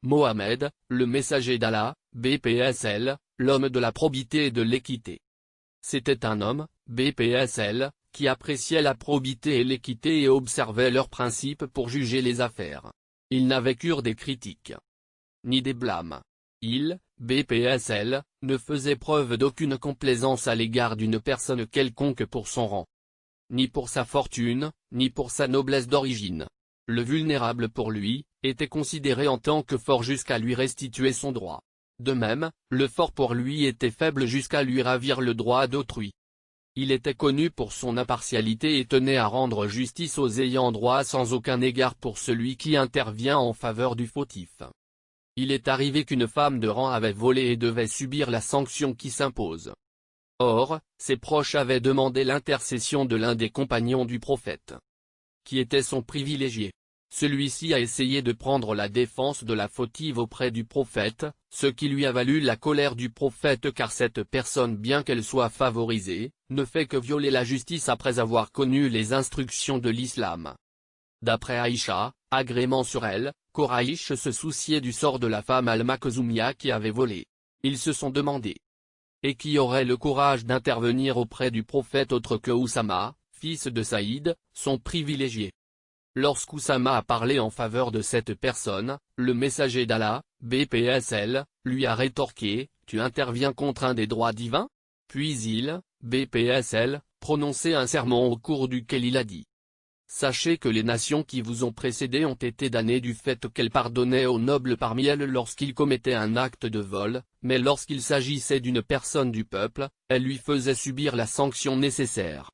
Mohammed, le messager d'Allah, BPSL, l'homme de la probité et de l'équité. C'était un homme, BPSL, qui appréciait la probité et l'équité et observait leurs principes pour juger les affaires. Il n'avait cure des critiques, ni des blâmes. Il, BPSL, ne faisait preuve d'aucune complaisance à l'égard d'une personne quelconque pour son rang, ni pour sa fortune, ni pour sa noblesse d'origine. Le vulnérable pour lui, était considéré en tant que fort jusqu'à lui restituer son droit. De même, le fort pour lui était faible jusqu'à lui ravir le droit d'autrui. Il était connu pour son impartialité et tenait à rendre justice aux ayants droit sans aucun égard pour celui qui intervient en faveur du fautif. Il est arrivé qu'une femme de rang avait volé et devait subir la sanction qui s'impose. Or, ses proches avaient demandé l'intercession de l'un des compagnons du prophète, qui était son privilégié. Celui-ci a essayé de prendre la défense de la fautive auprès du prophète, ce qui lui a valu la colère du prophète car cette personne bien qu'elle soit favorisée, ne fait que violer la justice après avoir connu les instructions de l'islam. D'après Aïcha, agrément sur elle, Koraïch se souciait du sort de la femme Al-Makhzoumia qui avait volé. Ils se sont demandé. Et qui aurait le courage d'intervenir auprès du prophète autre que Oussama, fils de Saïd, son privilégié. Lorsqu'Oussama a parlé en faveur de cette personne, le messager d'Allah, BPSL, lui a rétorqué, « Tu interviens contre un des droits divins ?» Puis il, BPSL, prononçait un sermon au cours duquel il a dit. Sachez que les nations qui vous ont précédé ont été damnées du fait qu'elles pardonnaient aux nobles parmi elles lorsqu'ils commettaient un acte de vol, mais lorsqu'il s'agissait d'une personne du peuple, elles lui faisaient subir la sanction nécessaire.